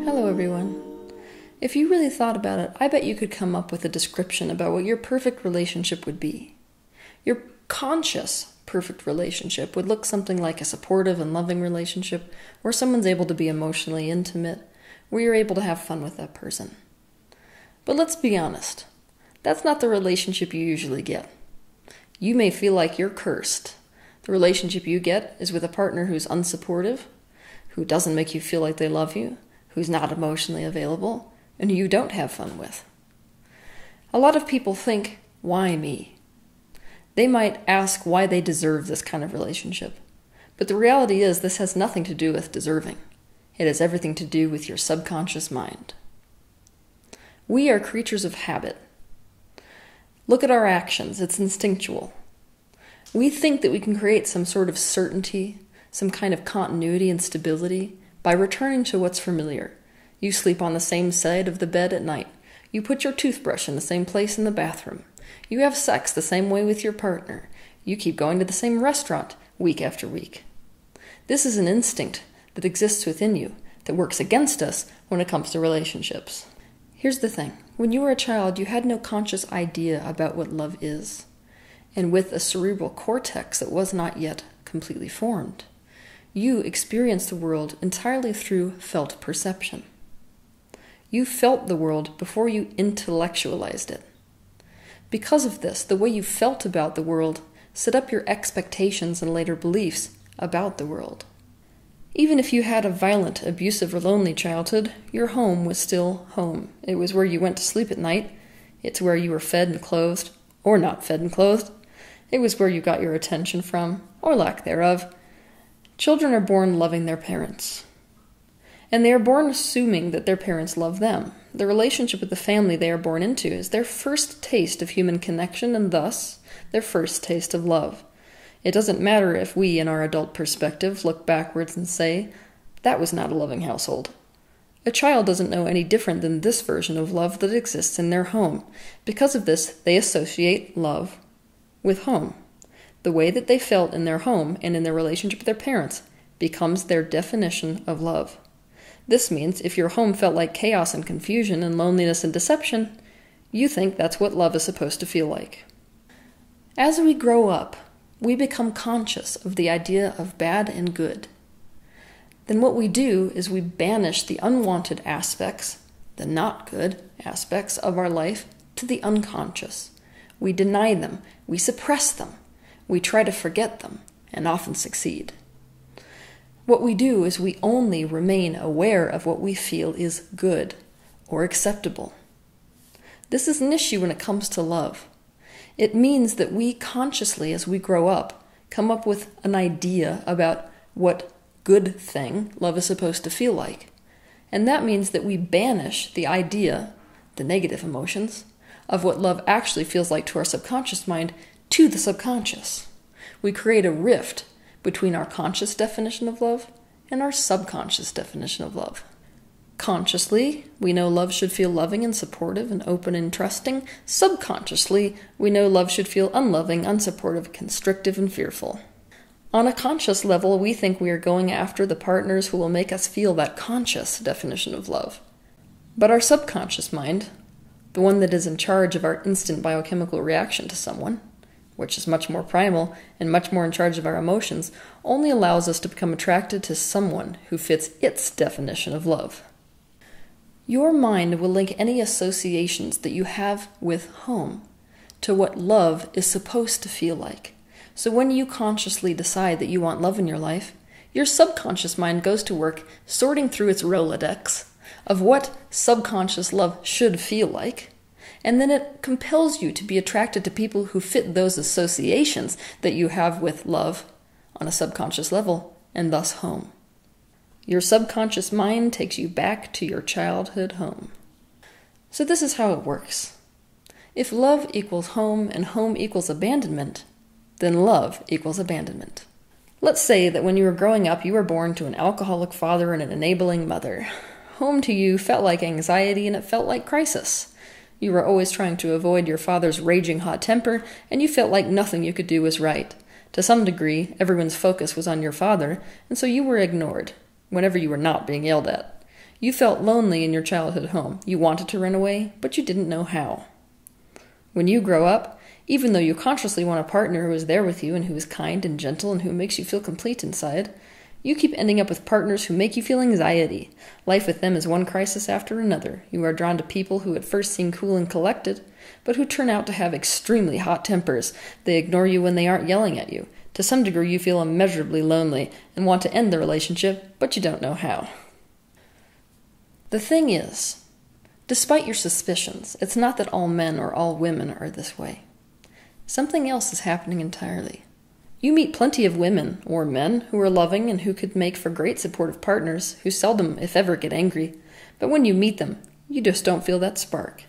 Hello everyone. If you really thought about it, I bet you could come up with a description about what your perfect relationship would be. Your conscious perfect relationship would look something like a supportive and loving relationship where someone's able to be emotionally intimate, where you're able to have fun with that person. But let's be honest, that's not the relationship you usually get. You may feel like you're cursed. The relationship you get is with a partner who's unsupportive, who doesn't make you feel like they love you, who's not emotionally available, and who you don't have fun with. A lot of people think, why me? They might ask why they deserve this kind of relationship. But the reality is this has nothing to do with deserving. It has everything to do with your subconscious mind. We are creatures of habit. Look at our actions. It's instinctual. We think that we can create some sort of certainty, some kind of continuity and stability by returning to what's familiar. You sleep on the same side of the bed at night. You put your toothbrush in the same place in the bathroom. You have sex the same way with your partner. You keep going to the same restaurant week after week. This is an instinct that exists within you that works against us when it comes to relationships. Here's the thing. When you were a child, you had no conscious idea about what love is. And with a cerebral cortex that was not yet completely formed, you experienced the world entirely through felt perception. You felt the world before you intellectualized it. Because of this, the way you felt about the world set up your expectations and later beliefs about the world. Even if you had a violent, abusive, or lonely childhood, your home was still home. It was where you went to sleep at night. It's where you were fed and clothed, or not fed and clothed. It was where you got your attention from, or lack thereof. Children are born loving their parents. And they are born assuming that their parents love them. The relationship with the family they are born into is their first taste of human connection and thus their first taste of love. It doesn't matter if we, in our adult perspective, look backwards and say, that was not a loving household. A child doesn't know any different than this version of love that exists in their home. Because of this, they associate love with home. The way that they felt in their home and in their relationship with their parents becomes their definition of love. This means if your home felt like chaos and confusion and loneliness and deception, you think that's what love is supposed to feel like. As we grow up, we become conscious of the idea of bad and good. Then what we do is we banish the unwanted aspects, the not good aspects of our life, to the unconscious. We deny them, we suppress them, we try to forget them, and often succeed. What we do is we only remain aware of what we feel is good or acceptable. This is an issue when it comes to love. It means that we consciously, as we grow up, come up with an idea about what good thing love is supposed to feel like. And that means that we banish the idea, the negative emotions, of what love actually feels like to our subconscious mind to the subconscious. We create a rift between our conscious definition of love and our subconscious definition of love. Consciously, we know love should feel loving and supportive and open and trusting. Subconsciously, we know love should feel unloving, unsupportive, constrictive, and fearful. On a conscious level, we think we are going after the partners who will make us feel that conscious definition of love. But our subconscious mind, the one that is in charge of our instant biochemical reaction to someone, which is much more primal and much more in charge of our emotions, only allows us to become attracted to someone who fits its definition of love. Your mind will link any associations that you have with home to what love is supposed to feel like. So when you consciously decide that you want love in your life, your subconscious mind goes to work sorting through its Rolodex of what subconscious love should feel like, and then it compels you to be attracted to people who fit those associations that you have with love on a subconscious level, and thus home. Your subconscious mind takes you back to your childhood home. So this is how it works. If love equals home and home equals abandonment, then love equals abandonment. Let's say that when you were growing up, you were born to an alcoholic father and an enabling mother. Home to you felt like anxiety and it felt like crisis. You were always trying to avoid your father's raging hot temper, and you felt like nothing you could do was right. To some degree, everyone's focus was on your father, and so you were ignored whenever you were not being yelled at. You felt lonely in your childhood home. You wanted to run away, but you didn't know how. When you grow up, even though you consciously want a partner who is there with you and who is kind and gentle and who makes you feel complete inside, you keep ending up with partners who make you feel anxiety. Life with them is one crisis after another. You are drawn to people who at first seem cool and collected, but who turn out to have extremely hot tempers. They ignore you when they aren't yelling at you. To some degree, you feel immeasurably lonely and want to end the relationship, but you don't know how. The thing is, despite your suspicions, it's not that all men or all women are this way. Something else is happening entirely. You meet plenty of women or men who are loving and who could make for great supportive partners who seldom, if ever, get angry. But when you meet them, you just don't feel that spark.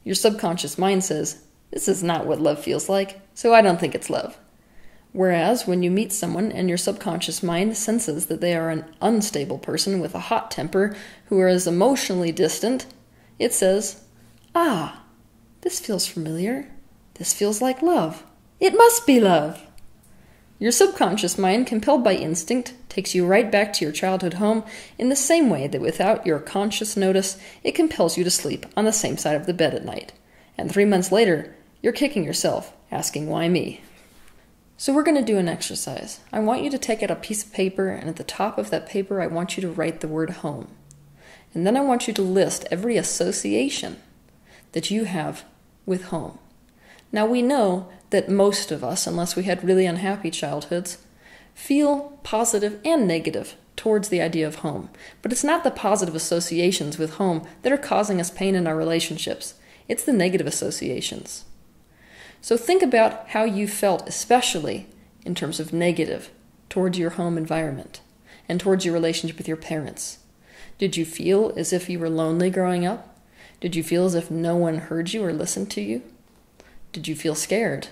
Your subconscious mind says, "This is not what love feels like, so I don't think it's love." Whereas when you meet someone and your subconscious mind senses that they are an unstable person with a hot temper who is emotionally distant, it says, "Ah, this feels familiar. This feels like love. It must be love." Your subconscious mind, compelled by instinct, takes you right back to your childhood home in the same way that without your conscious notice, it compels you to sleep on the same side of the bed at night. And 3 months later, you're kicking yourself, asking why me. So we're going to do an exercise. I want you to take out a piece of paper, and at the top of that paper, I want you to write the word home. And then I want you to list every association that you have with home. Now we know that most of us, unless we had really unhappy childhoods, feel positive and negative towards the idea of home. But it's not the positive associations with home that are causing us pain in our relationships. It's the negative associations. So think about how you felt, especially in terms of negative, towards your home environment and towards your relationship with your parents. Did you feel as if you were lonely growing up? Did you feel as if no one heard you or listened to you? Did you feel scared?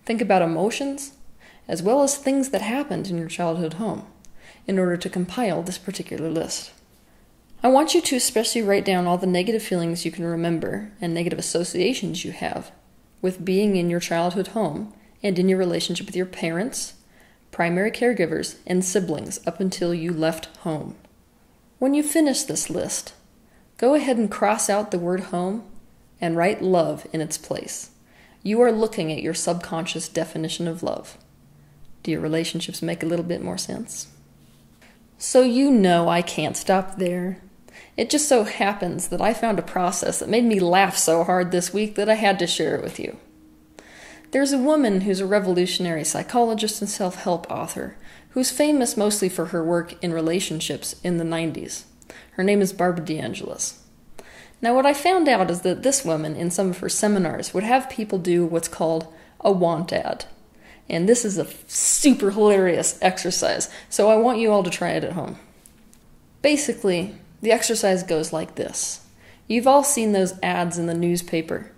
Think about emotions, as well as things that happened in your childhood home, in order to compile this particular list. I want you to especially write down all the negative feelings you can remember and negative associations you have with being in your childhood home and in your relationship with your parents, primary caregivers, and siblings up until you left home. When you finish this list, go ahead and cross out the word home and write love in its place. You are looking at your subconscious definition of love. Do your relationships make a little bit more sense? So you know I can't stop there. It just so happens that I found a process that made me laugh so hard this week that I had to share it with you. There's a woman who's a revolutionary psychologist and self-help author who's famous mostly for her work in relationships in the 90s. Her name is Barbara DeAngelis. Now what I found out is that this woman, in some of her seminars, would have people do what's called a want ad. And this is a super hilarious exercise, so I want you all to try it at home. Basically, the exercise goes like this. You've all seen those ads in the newspaper,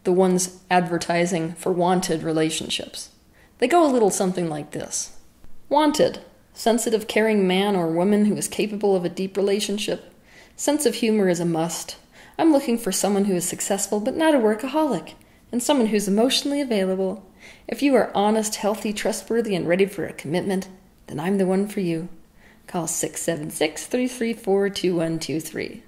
the ones advertising for wanted relationships. They go a little something like this. Wanted, sensitive, caring man or woman who is capable of a deep relationship. Sense of humor is a must. I'm looking for someone who is successful but not a workaholic, and someone who's emotionally available. If you are honest, healthy, trustworthy, and ready for a commitment, then I'm the one for you. Call 676-334-2123.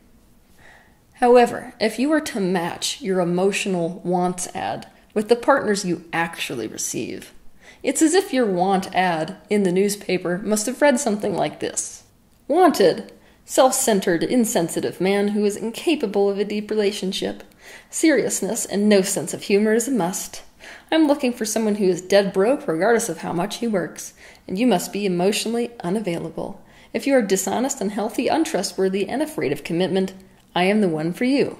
However, if you were to match your emotional wants ad with the partners you actually receive, it's as if your want ad in the newspaper must have read something like this. Wanted. Self-centered, insensitive man who is incapable of a deep relationship. Seriousness and no sense of humor is a must. I'm looking for someone who is dead broke regardless of how much he works, and you must be emotionally unavailable. If you are dishonest, unhealthy, untrustworthy, and afraid of commitment, I am the one for you.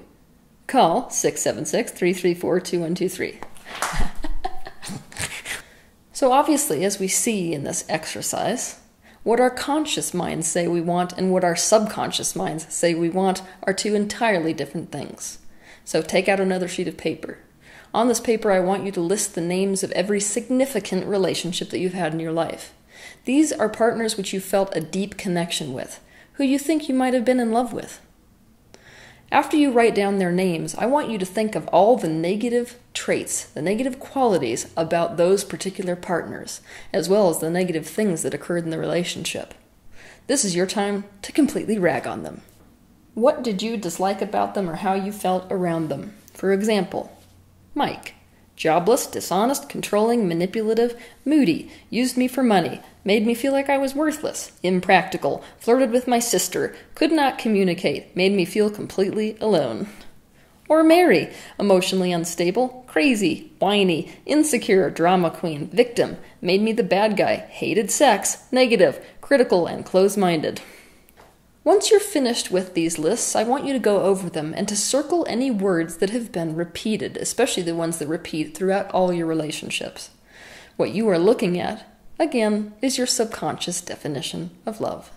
Call 676-334-2123. So obviously, as we see in this exercise, what our conscious minds say we want and what our subconscious minds say we want are two entirely different things. So take out another sheet of paper. On this paper, I want you to list the names of every significant relationship that you've had in your life. These are partners which you felt a deep connection with, who you think you might have been in love with. After you write down their names, I want you to think of all the negative traits, the negative qualities about those particular partners, as well as the negative things that occurred in the relationship. This is your time to completely rag on them. What did you dislike about them or how you felt around them? For example, Mike. Jobless, dishonest, controlling, manipulative, moody, used me for money, made me feel like I was worthless, impractical, flirted with my sister, could not communicate, made me feel completely alone. Or Mary, emotionally unstable, crazy, whiny, insecure, drama queen, victim, made me the bad guy, hated sex, negative, critical, and close-minded. Once you're finished with these lists, I want you to go over them and to circle any words that have been repeated, especially the ones that repeat throughout all your relationships. What you are looking at, again, is your subconscious definition of love.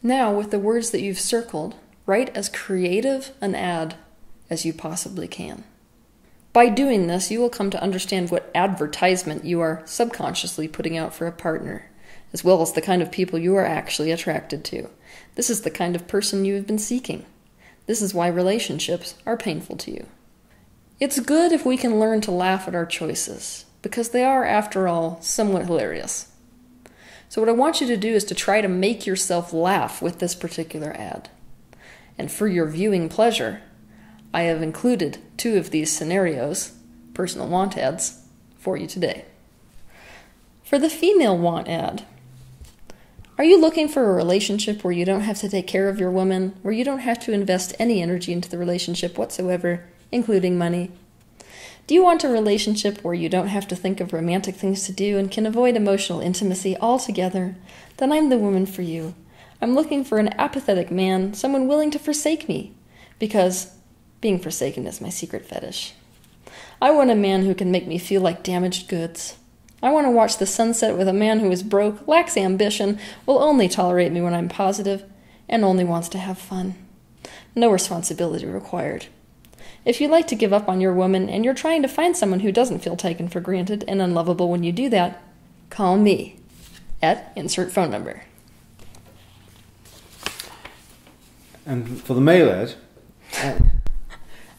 Now, with the words that you've circled, write as creative an ad as you possibly can. By doing this, you will come to understand what advertisement you are subconsciously putting out for a partner, as well as the kind of people you are actually attracted to. This is the kind of person you have been seeking. This is why relationships are painful to you. It's good if we can learn to laugh at our choices, because they are, after all, somewhat hilarious. So what I want you to do is to try to make yourself laugh with this particular ad. And for your viewing pleasure, I have included 2 of these scenarios, personal want ads, for you today. For the female want ad, are you looking for a relationship where you don't have to take care of your woman, where you don't have to invest any energy into the relationship whatsoever, including money? Do you want a relationship where you don't have to think of romantic things to do and can avoid emotional intimacy altogether? Then I'm the woman for you. I'm looking for an apathetic man, someone willing to forsake me, because being forsaken is my secret fetish. I want a man who can make me feel like damaged goods. I want to watch the sunset with a man who is broke, lacks ambition, will only tolerate me when I'm positive, and only wants to have fun. No responsibility required. If you like to give up on your woman and you're trying to find someone who doesn't feel taken for granted and unlovable when you do that, call me at insert phone number. And for the male ad,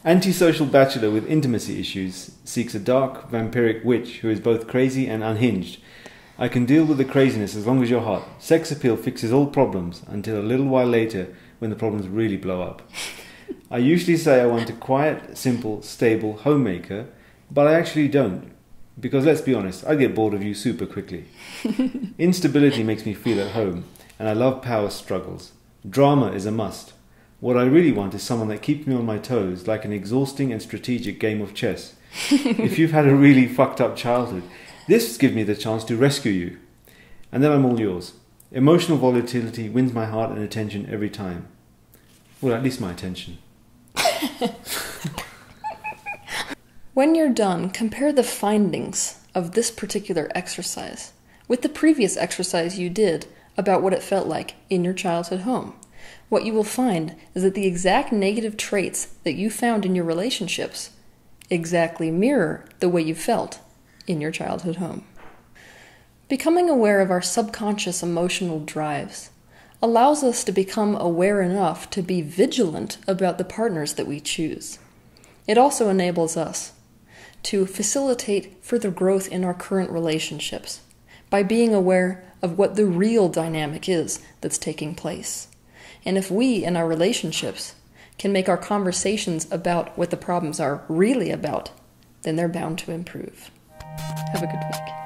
antisocial bachelor with intimacy issues seeks a dark, vampiric witch who is both crazy and unhinged. I can deal with the craziness as long as you're hot. Sex appeal fixes all problems until a little while later when the problems really blow up. I usually say I want a quiet, simple, stable homemaker, but I actually don't. Because let's be honest, I get bored of you super quickly. Instability makes me feel at home, and I love power struggles. Drama is a must. What I really want is someone that keeps me on my toes, like an exhausting and strategic game of chess. If you've had a really fucked up childhood, this gives me the chance to rescue you. And then I'm all yours. Emotional volatility wins my heart and attention every time. Well, at least my attention. When you're done, compare the findings of this particular exercise with the previous exercise you did about what it felt like in your childhood home. What you will find is that the exact negative traits that you found in your relationships exactly mirror the way you felt in your childhood home. Becoming aware of our subconscious emotional drives allows us to become aware enough to be vigilant about the partners that we choose. It also enables us to facilitate further growth in our current relationships by being aware of what the real dynamic is that's taking place. And if we, in our relationships, can make our conversations about what the problems are really about, then they're bound to improve. Have a good week.